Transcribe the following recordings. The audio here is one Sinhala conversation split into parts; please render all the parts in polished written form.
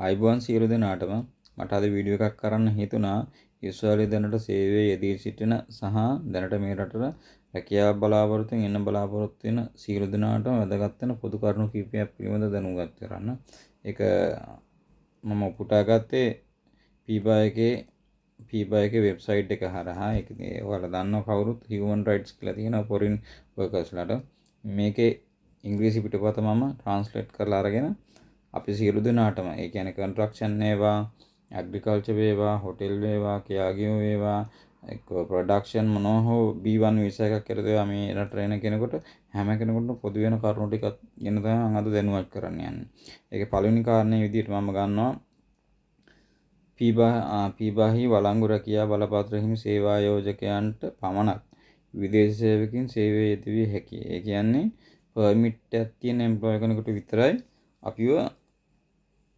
ආයිබෝන් සියලු දෙනාටම මට අද වීඩියෝ එකක් කරන්න හිතුණා. ඉස්රායලයේ දැනට සේවයේ යෙදී සිටින සහ දැනට මේ රටට රැකියාව බලාපොරොත්තුෙන් එන්න බලාපොරොත්තු වෙන සියලු දෙනාටම වැදගත් වෙන පොදු කරුණු කිහිපයක් පිළිබඳව දැනුවත් කරන්න. ඒක මම උපුටා ගත්තේ පීබා එකේ වෙබ්සයිට් එක හරහා. ඒක ඔයාලා දන්නව කවුරුත් human rights කියලා තියෙනවා foreign workersලාට. මේකේ ඉංග්‍රීසි පිටපත මම ට්‍රාන්ස්ලේට් කරලා අරගෙන අපි සියලු දෙනාටම ඒ කියන්නේ කන්ස්ට්‍රක්ෂන් වේවා, ඇග්‍රිකල්චර් වේවා, හොටෙල් වේවා, කියාගියෝ වේවා, ප්‍රොඩක්ෂන් මොනවා හෝ B1 වීසා එකක් කරලා මේ රටට එන කෙනෙකුට හැම කෙනෙකුටම පොදු වෙන කරුණු ටිකක් ගැන තමයි මම අද දැනුවත් කරන්න යන්නේ. ඒකේ පළවෙනි කාරණේ විදිහට මම ගන්නවා පීබාහි වළංගු රැකියා බලපත්‍ර හිමි සේවා ආයෝජකයන්ට පමණක් විදේශ සේවකින් සේවයේ යෙදවිය හැකියි. ඒ කියන්නේ පර්මිට් එකක් තියෙන එම්ප්ලොයි කෙනෙකුට විතරයි අපිව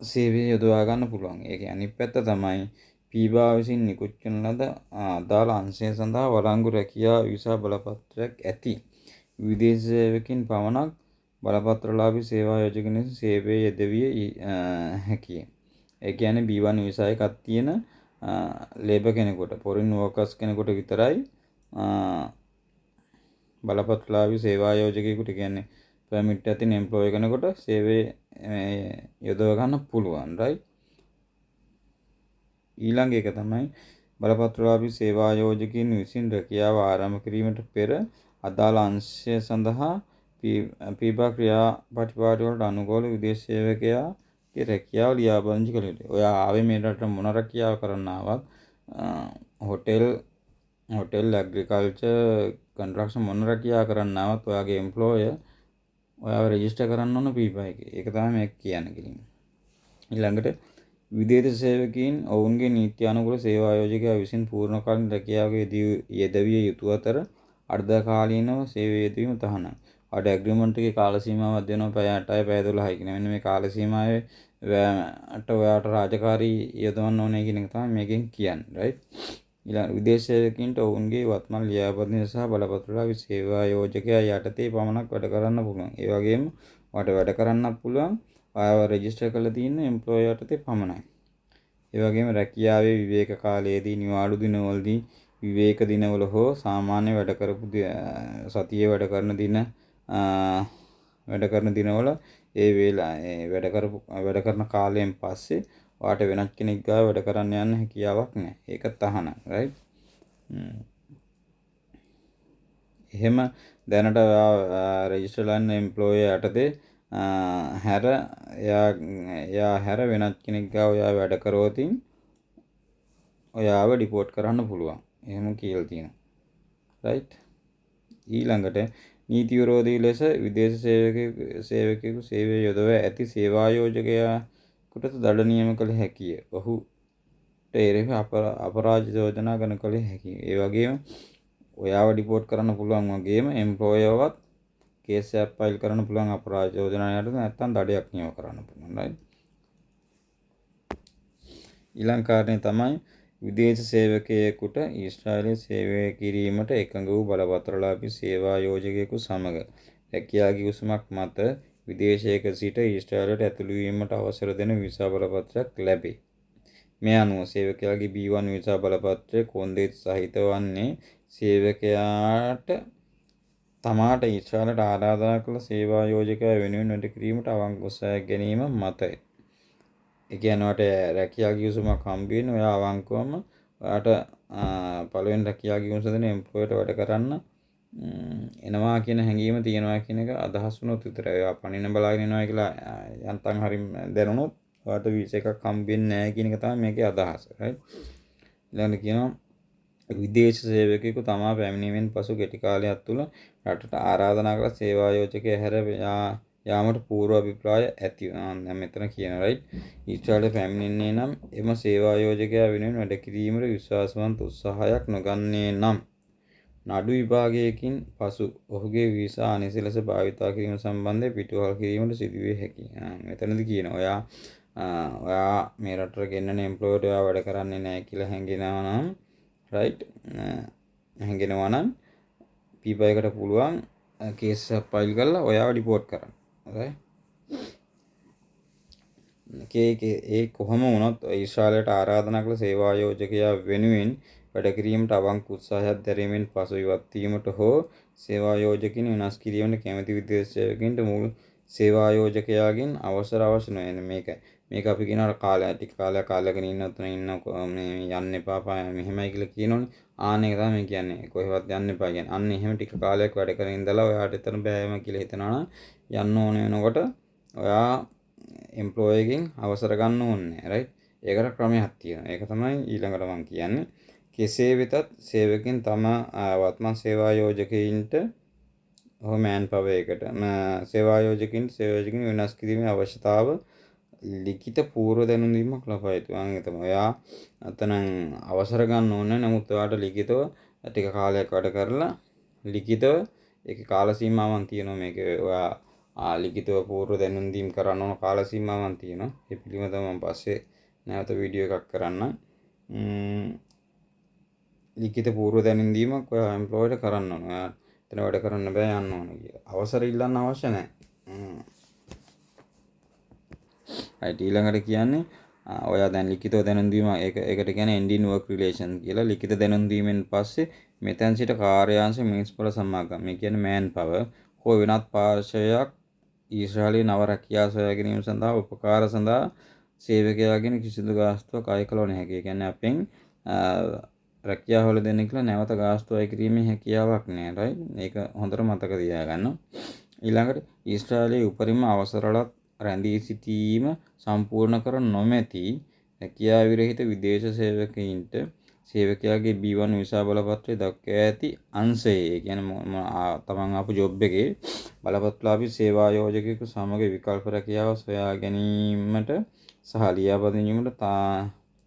සේවය යොදවා ගන්න පුළුවන්. ඒකේ අනිත් පැත්ත තමයි පීබා විසින් නිකුත් කරන ලද අදාළ අංශය සඳහා වළංගු රැකියා වීසා බලපත්‍රයක් ඇති විදේශ සේවකින් පමණක් බලපත්‍රලාභී සේවා ආයෝජකයන් සේවයේ යෙදවිය හැකියි. ඒ කියන්නේ B1 වීසා එකක් තියෙන ලේබර් කෙනෙකුට, foreign workers කෙනෙකුට විතරයි බලපත්‍රලාභී සේවා ආයෝජකයෙකුට කියන්නේ පර්මිට් එකක් තියෙන එම්ප්ලොයි කෙනෙකුට සේවයේ යොදව ගන්න පුළුවන්. රයිට්. ඊළඟ එක තමයි බලපත්‍රලාභී සේවා ආයෝජකයන් විසින් රැකියාව ආරම්භ කිරීමට පෙර අදාළ අංශය සඳහා පීබා ක්‍රියාපටිපාටි වලට අනුකූල විදේශ සේවකයාගේ රැකියාව ලියාපදිංචි කළ යුතුයි. ඔයා ආවේ මේ රටට මොන රැකියාව කරන්න ආවත් හොටෙල් ඇග්‍රිකල්චර් කන්ස්ට්‍රක්ෂන් මොන රැකියාව කරන්න ආවත් ඔයාගේ එම්ප්ලොයර් ඔයාව රෙජිස්ටර් කරන්න ඕන පීබා එකේ. ඒක තමයි මේක කියන්නේ. ඊළඟට විදේශ සේවකයන් ඔවුන්ගේ නීති අනුකූල සේවා ආයෝජකයා විසින් පූර්ණකාලීන රැකියාවක යෙදවිය යුතු අතර අර්ධකාලීනව සේවයේ යෙදවීම තහනම්. අර ඇග්‍රීමන්ට් එකේ කාල සීමාවක් දෙනවා පැය 8යි පැය 12යි කියන. මෙන්න මේ කාල සීමාවේ ඔයාට රාජකාරී යොදවන්න ඕනේ කියන එක තමයි මේකෙන් කියන්නේ. රයිට්. ඊළඟ විදේශ සේවකයන්ට ඔවුන්ගේ වත්මන් ලියාපදිංචි සහ බලපත්‍රලාභී සේවා ආයෝජකයා යටතේ පමණක් වැඩ කරන්න පුළුවන්. ඒ වගේම ඔයාට වැඩ කරන්නත් පුළුවන් ඔයාව රෙජිස්ටර් කරලා තියෙන එම්ප්ලොයර් යටතේ පමණයි. ඒ වගේම රැකියාවේ විවේක කාලයේදී, නිවාඩු දිනවලදී, විවේක දිනවල හෝ සාමාන්‍ය වැඩ කරපු සතියේ වැඩ කරන දිනවල ඒ වැඩ කරන කාලයෙන් පස්සේ ඔයාට වෙනත් කෙනෙක් ගාව වැඩ කරන්න යන්න හැකියාවක් නැහැ. ඒක තහනම්. රයිට්. එහෙම දැනට ඔයා රෙජිස්ටර් ලන්න එම්ප්ලොයර් යටතේ එයා හැර වෙනත් කෙනෙක් ගාව ඔයා වැඩ කරවතින් ඔයාව ඩිපෝට් කරන්න පුළුවන්. එහෙම කියලා තියෙනවා. රයිට්. ඊළඟට නීති විරෝධී ලෙස විදේශ සේවකයෙකු සේවයේ යොදව ඇති සේවා ආයෝජකයාට දඩ නියම කළ හැකිය. ඔහුට එරෙහිව අපරාධ යෝජනා ගන්න කළ හැකිය. ඒ වගේම ඔයාව ඩිපෝට් කරන්න පුළුවන් වගේම එම්ප්ලොයර්වත් කේස් එකක් ෆයිල් කරන්න පුළුවන් අපරාධ යෝජනා යටතේ නැත්නම් දඩයක් නියම කරන්න පුළුවන්. රයිට්. ඊළඟ කාරණේ තමයි විදේශ සේවකයෙකුට ඊශ්‍රායලයේ සේවය කිරීමට එකඟ වූ බලපත්‍රලාභී සේවා ආයෝජකයෙකු සමග රැකියා ගිවිසුමක් මත විදේශයක සිට ඊශ්‍රායලයට ඇතුළු වීමට අවසර දෙන වීසා බලපත්‍රයක් ලැබේ. මේ අනුව සේවකයාගේ B1 වීසා බලපත්‍රය කොන්දේසි සහිත වන්නේ සේවකයාට තමාට ඊශ්‍රායලයට ආරාධනා කළ සේවා ආයෝජකයා වෙනුවෙන් වැඩ කිරීමට අවංක උත්සාහයක් ගැනීම මතයි. ඒ කියන්නේ ඔයාට රැකියා ගිවිසුමක් හම්බ වෙන්නේ ඔයා අවංකවම ඔයාට පළවෙනි රැකියා ගිවිසුම දෙන එම්ප්ලොයර්ට වැඩ කරන්න එනවා කියන හැඟීම තියෙනවා කියන එක අදහස් වුණොත් විතරයි. ඔයා පණින බලාගෙන ඉනවා කියලා යන්තම් හරි දැනුණොත් ඔයාට වීසා එකක් හම්බ වෙන්නේ නැහැ කියන එක තමයි මේකේ අදහස. රයිට්. ඊළඟට කියනවා විදේශ සේවකයෙකු තමා පැමිණීමෙන් පසු කෙටි කාලයක් තුළ රටට ආරාධනා කළ සේවා ආයෝජකයා හැර යාමට පූර්ව අභිප්‍රාය ඇති. දැන් මෙතන කියන රයිට්. ඊශ්‍රායලයට පැමිණෙන්නේ නම් එම සේවා ආයෝජකයා වෙනුවෙන් වැඩ කිරීමට විශ්වාසවන්ත උත්සාහයක් නොගන්නේ නම් නඩු විභාගයකින් පසු ඔහුගේ වීසා අනිසි ලෙස භාවිතා කිරීම සම්බන්ධයෙන් පිටුවහල් කිරීමට සිදුවිය හැකියි. මෙතනදී කියනවා ඔයා මේ රටට ගෙන්නන එම්ප්ලොයර්ට ඔයා වැඩ කරන්නේ නැහැ කියලා හැඟෙනවා නම් රයිට්. හැඟෙනවා නම් පීබා එකට පුළුවන් කේස් එකක් ෆයිල් කරලා ඔයාව ඩිපෝට් කරන්න. හරි. ඒ කොහොම වුණත් ඊශ්‍රායලයට ආරාධනා කළ සේවායෝජකයා වෙනුවෙන් වැඩ කිරීමට අවංක උත්සාහයක් දැරීමෙන් පසු ඉවත් වීමට හෝ සේවායෝජකින් වෙනස් කිරීමට කැමැති විදේශ සේවකයන්ට මුල් සේවායෝජකයාගෙන් අවසර නොවන මේක අපි කියනවා ටික කාලයක් අල්ලගෙන ඉන්න යන්න එපා මෙහෙමයි කියලා කියනෝනේ. ඒක තමයි කියන්නේ. කොහෙවත් යන්න එපා කියන්නේ. අන්න එහෙම ටික කාලයක් වැඩ කරගෙන ඉඳලා ඔයාට එතන බෑම කියලා හිතනවා නම් යන්න ඕන වෙනකොට ඔයා එම්ප්ලොයර් එකෙන් අවසර ගන්න ඕනේ. රයිට්? ඒකට ක්‍රමයක් තියෙනවා. ඒක තමයි ඊළඟට මම කියන්නේ. කෙසේ වෙතත් සේවකයන් තම වත්මන් සේවායෝජකයින්ට හෝ මෑන් පවර් එකට සේවායෝජකින් වෙනස් කිරීමේ අවශ්‍යතාව ලිඛිත පූර්ව දැනුම් දීමක් ලබා යුතුයි. ඒක තමයි. ඔයා අතන අවසර ගන්න ඕනේ. නමුත් ඔයාට ලිඛිතව ටික කාලයක් වැඩ කරලා ලිඛිතව ඒකේ කාල සීමාවක් තියෙනවා. මේකේ ඔයා ලිඛිතව පූර්ව දැනුම් දීම් කරන්න ඕන කාල සීමාවක් තියෙනවා. ඒ පිළිබඳව මම පස්සේ නැවත වීඩියෝ එකක් කරන්න. ලිඛිත පූර්ව දැනුම් දීමක් ඔයා එම්ප්ලොයර්ට කරන්න ඕන. ඔයා එතන වැඩ කරන්න බෑ යන්න ඕන කියලා. අවසර ඉල්ලන්න අවශ්‍ය නැහැ. ඊළඟට කියන්නේ ඔයා දැන් ලිඛිතව දැනුම් දීම ඒකට කියන්නේ end in work relation කියලා. ලිඛිත දැනුම් දීමෙන් පස්සේ මෙතෙන් සිට කාර්යාංශ මිනිස්පල සමාගම් මේ කියන්නේ මෑන් පවර් හෝ වෙනත් පාර්ශවයක් ඊශ්‍රායලයේ නව රැකියා සොයා ගැනීම සඳහා උපකාර සඳහා සේවකයාගෙන කිසිදු ගාස්තුවක් අය කළ නොහැකි. ඒ කියන්නේ අපෙන් රැකියාව වල දෙන්න කියලා නැවත ගාස්තු අය කිරීමේ හැකියාවක් නැහැ. රයිට්? ඒක හොඳට මතක තියාගන්න. ඊළඟට ඊශ්‍රායලයේ උපරිම අවසරලත් රැඳී සිටීම සම්පූර්ණ කර නොමැති රැකියා විරහිත විදේශ සේවකයින්ට සේවකයාගේ B1 විසා බලපත්‍රය දක්වා ඇති අංශයේ ඒ කියන්නේ තමන් ආපු ජොබ් එකේ බලපත්‍රලාභී සේවායෝජකයෙකු සමග විකල්ප රැකියාව සොයා ගැනීමට සහ ලියාපදිංචීමට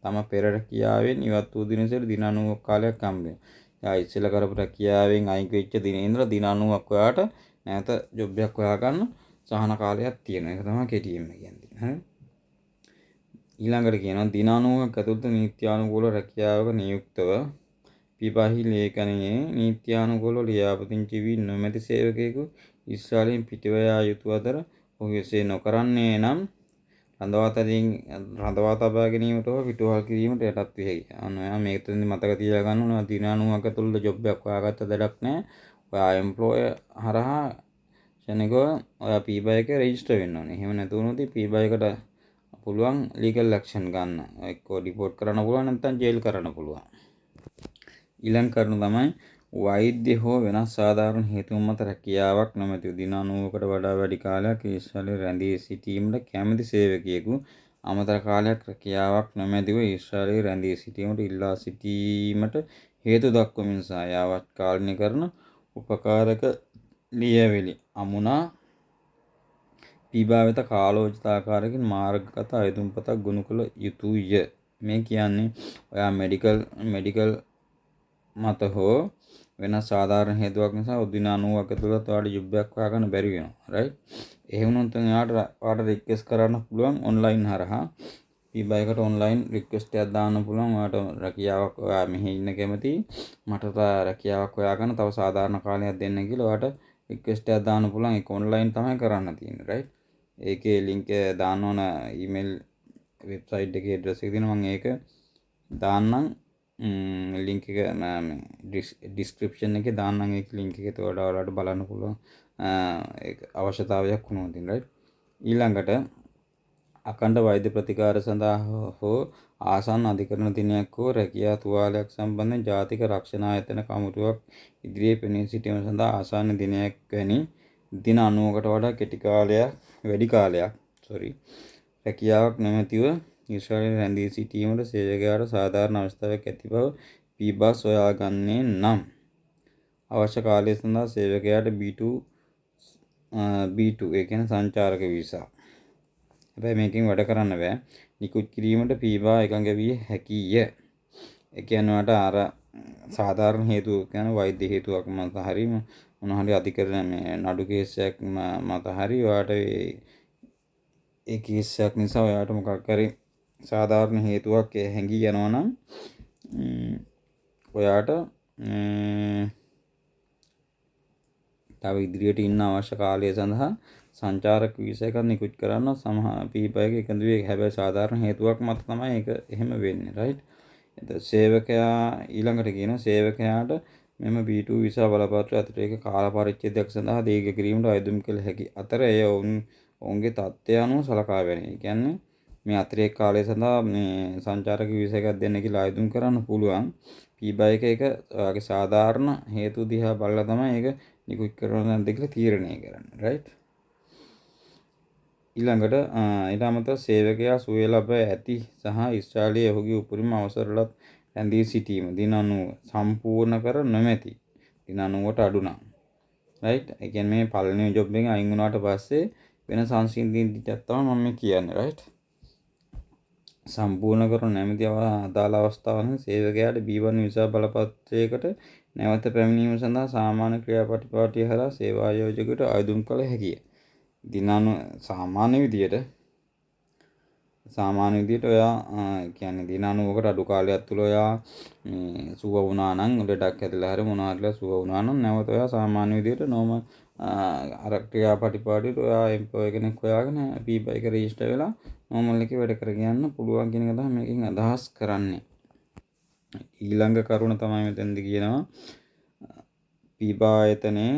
තම පෙර රැකියාවෙන් ඉවත් වූ දින සිට දින 90ක කාලයක් හම්බෙනවා. යා ඉස්සෙල්ලා කරපු රැකියාවෙන් අයින් වෙච්ච දිනේ ඉඳලා දින 90ක් ඔයාට නැවත ජොබ් එකක් හොයාගන්න සහන කාලයක් තියෙනවා. ඒක තමයි කෙටියෙන්ම කියන්නේ. හරි. ඊළඟට කියනවා දින 90ක් ඇතුළත නීත්‍යානුකූල රැකියාවක නියුක්තව පිපාහි ලේඛනයේ නීත්‍යානුකූල ලියාපදිංචි වී නොමැති සේවකයෙකු ඊශ්‍රායලයෙන් පිටව යා යුතු අතර ඔහු එසේ නොකරන්නේ නම් රඳවා තබා ගැනීමට හෝ පිටුවහල් කිරීමට යටත් විය හැකියි. අන්න ඔයා මේකෙන්දි මතක තියාගන්න ඕන දින 90ක ඇතුළත ජොබ් එකක් හොයාගත්ත දෙයක් නැහැ. ඔයා එම්ප්ලොයර් හරහා ශනිකව ඔයා P-buy එකේ රෙජිස්ටර් වෙන්න ඕනේ. එහෙම නැතු වුණොත් P-buy එකට පුළුවන් ලීගල් ඇක්ෂන් ගන්න. එක්කෝ ඩිපෝට් කරන්න පුළුවන් නැත්නම් ජේල් කරන්න පුළුවන්. ඊළඟ කරුණ තමයි වෛද්‍ය හෝ වෙනස් සාධාරණ හේතුන් මත රැකියාවක් නොමැතිව දින 90කට වඩා වැඩි කාලයක් ඊශ්‍රායලයේ රැඳී සිටීමට කැමැති සේවකයෙකු අමතර කාලයක් රැකියාවක් නොමැතිව ඊශ්‍රායලයේ රැඳී සිටීමට ඉල්ලා සිටීමට හේතු දක්වමින් සහ යාවත් කාලනීකරණ උපකාරක ලියවිලි අමුණා පීබා වෙත කාලෝචිත ආකාරයකින් මාර්ගගත අයදුම්පතක් ගොනු කළ යුතුය. මේ කියන්නේ ඔයා මෙඩිකල් මත හෝ වෙනස් සාධාරණ හේතුවක් නිසා දින 90ක ඇතුළත ඔයාලට ජොබ් එකක් හොයාගන්න බැරි වෙනවා. රයිට්? එහෙම වුණොත් ඔයාට රික්වෙස්ට් කරන්න පුළුවන් ඔන්ලයින් හරහා. P-buy එකට ඔන්ලයින් රික්වෙස්ට් එකක් දාන්න පුළුවන්. ඔයාට රැකියාවක් ඔයා මෙහි ඉන්න කැමති මට රැකියාවක් හොයාගන්න තව සාධාරණ කාලයක් දෙන්න කියලා ඔයාට රික්වෙස්ට් එකක් දාන්න පුළුවන්. ඒක ඔන්ලයින් තමයි කරන්න තියෙන්නේ. රයිට්? ඒකේ ලින්ක් එක දාන්න ඕන ඊමේල් වෙබ්සයිට් එකේ ඇඩ්‍රස් එක දෙනවා. මම ඒක දාන්නම් ලින්ක් එක ඩිස්ක්‍රිප්ෂන් එකේ දාන්නම් ඒක ලින්ක් එක. ඒකට ඔයාලට බලන්න පුළුවන් ඒක අවශ්‍යතාවයක් වුණොත් රයිට්. ඊළඟට අඛණ්ඩ වෛද්‍ය ප්‍රතිකාර සඳහා හෝ ආසන්න අධිකරණ දිනයක් හෝ රැකියා තුවාලයක් සම්බන්ධයෙන් ජාතික රක්ෂණ ආයතන කමිටුවක් ඉදිරියේ පෙනී සිටීම සඳහා ආසන්න දිනයක් වැනි දින 90කට වඩා වැඩි කාලයක් රැකියාවක් නොමැතිව ඊශ්‍රායලයේ රැඳී සිටීමට සේවකයාට සාධාරණ අවස්ථාවක් ඇති බව පීබා සොයාගන්නේ නම් අවශ්‍ය කාලය සඳහා සේවකයාට B2 ඒ කියන්නේ සංචාරක වීසා. හැබැයි මේකෙන් වැඩ කරන්න බෑ. නිකුත් කිරීමට පීබා එකඟ විය හැකිය. ඒ කියන්නේ ඔයාට අර සාධාරණ හේතු කියන වෛද්‍ය හේතුවක් මත හරි මොන හරි අධිකරණ නඩු කේසයක් මත හරි ඔයාට ඒ කේසයක් නිසා ඔයාට මොකක් හරි සාධාරණ හේතුවක් හැංගී යනවා නම් ඔයාට තව ඉදිරියට ඉන්න අවශ්‍ය කාලය සඳහා සංචාරක වීසා එකක් නිකුත් කරන්න සමහර පීපා එක එකතු වෙයි. හැබැයි සාධාරණ හේතුවක් මත තමයි ඒක එහෙම වෙන්නේ. රයිට්. එතකොට සේවකයා ඊළඟට කියන සේවකයාට මෙම B2 වීසා බලපත්‍රය අතිරේක කාල පරිච්ඡේදයක් සඳහා දීර්ඝ කිරීමට අයදුම් කළ හැකි අතර එය ඔවුන්ගේ තත්ත්වය අනුව සලකා බැලීම. ඒ කියන්නේ මේ අතිරේක කාලය සඳහා මේ සංචාරක වීසා එකක් දෙන්න කියලා අයදුම් කරන්න පුළුවන්. පීබා එක ඔයාගේ සාධාරණ හේතු දිහා බලලා තමයි ඒක නිකුත් කරනවද නැද්ද කියලා තීරණය කරන්නේ. රයිට්. ඊළඟට ඊට අමතරව සේවකයා සුවය ලබ ඇති සහ ඊශ්‍රායලයේ ඔහුගේ උපරිම අවසරලත් රැඳී සිටීම දින 90 සම්පූර්ණ කර නොමැති. දින 90ට අඩු නම්. රයිට්. ඒ කියන්නේ මේ පළවෙනි ජොබ් එකෙන් අයින් වුණාට පස්සේ වෙන සංසිඳීම් තමයි මම කියන්නේ. රයිට්. සම්පූර්ණ කර නැමැති අදාළ අවස්ථාවන සේවකයාට B1 වීසා බලපත්‍රයකට නැවත පැමිණීම සඳහා සාමාන්‍ය ක්‍රියාපටිපාටිය හරහා සේවා ආයෝජකයට අයදුම් කළ හැකිය. සාමාන්‍ය විදියට ඔයා කියන්නේ දින 90කට අඩු කාලයක් තුල ඔයා මේ සුව වුණා නම් ලෙඩක් ඇතිලා හරි මොනවා සුව වුණා නම් නැවත ඔයා සාමාන්‍ය විදියට නෝමල් අර ක්‍රියාපටිපාටියට ඔයා එම්ප්ලොයි කෙනෙක් හොයාගෙන පීපා එක රෙජිස්ටර් වෙලා නෝමල් එකේ වැඩ කරගෙන යන්න පුළුවන් කියන එක තමයි මේකෙන් අදහස් කරන්නේ. ඊළඟ කරුණ තමයි මෙතෙන්දි කියනවා පීබා ආයතනයේ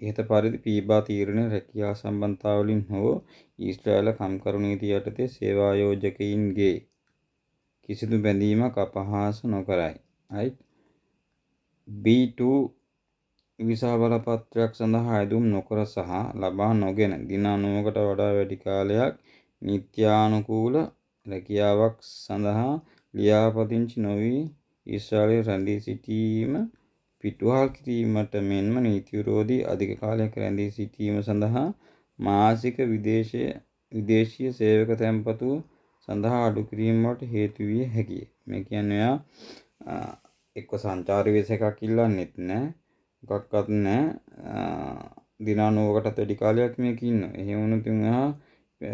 ඉහත පරිදි පීබා තීරණ රැකියා සම්බන්ධතාවලින් හෝ ඊශ්‍රායල කම්කරු නීතිය යටතේ සේවා ආයෝජකයින්ගේ කිසිදු බැඳීමක් අපහාස නොකරයි. right. B2 වීසා බලපත්‍රයක් සඳහා අයදුම් නොකර සහ ලබා නොගෙන දින 90කට වඩා වැඩි කාලයක් නිත්‍යානුකූල රැකියාවක් සඳහා ලියාපදිංචි නොවි ඊශ්‍රායලයේ රැඳී සිටීම පිටුවහල් කිරීමට මෙන්ම නීති විරෝධී අධික කාලයක් රැඳී සිටීම සඳහා මාසික විදේශීය සේවක තැන්පතු සඳහා අඩු කිරීමට හේතු විය හැකිය. මේ කියන්නේ ඔයා එක්ක සංචාර වීසා එකක් ඉල්ලන්නෙත් නැහැ. මොකක්වත් නැහැ. දින 90කටත් වැඩි කාලයක් මේක ඉන්නවා. එහෙම වුණොත් එයා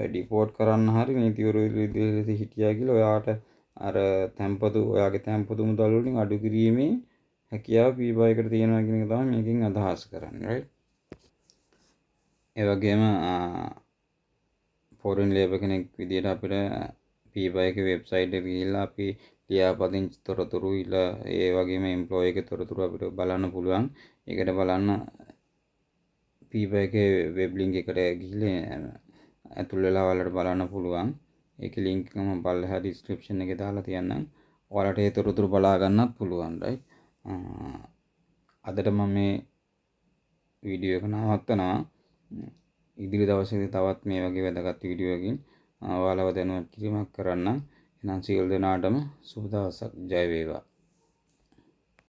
ඩිපෝට් කරන්න හරි නීති විරෝධී විදිහට හිටියා කියලා ඔයාට අර තැන්පතු ඔයාගේ තැන්පතු මුදල් වලින් අඩු කිරීමේ හැකියාව පීබා එකට තියෙනවා කියන එක තමයි මේකෙන් අදහස් කරන්නේ. right. ඒ වගේම ෆොරින් ලේබර් කෙනෙක් විදියට අපිට පීබා එකේ වෙබ්සයිට් එකට ගිහිල්ලා අපි ලියාපදිංචි තොරතුරු ඒ වගේම එම්ප්ලොයි එකේ තොරතුරු අපිට බලන්න පුළුවන්. ඒකට බලන්න පීබා එකේ වෙබ් ලින්ක් එකට ගිහිල්ලා ඇතුල් වෙලා ඔයාලට බලන්න පුළුවන්. ඒකේ ලින්ක් එක මම පල්ලෙහා ඩිස්ක්‍රිප්ෂන් එකේ දාලා තියන්නම්. ඔයාලට ඒ තොරතුරු බලා ගන්නත් පුළුවන්. right. අදට මම මේ වීඩියෝ එක නවත්තනවා. ඉදිරි දවසේදී තවත් මේ වගේ වැදගත් වීඩියෝ එකකින් ඔයාලව දැනුවත් කිරීමක් කරන්නම්. එහෙනම් සියලු දෙනාටම සුබ දවසක්. ජය වේවා.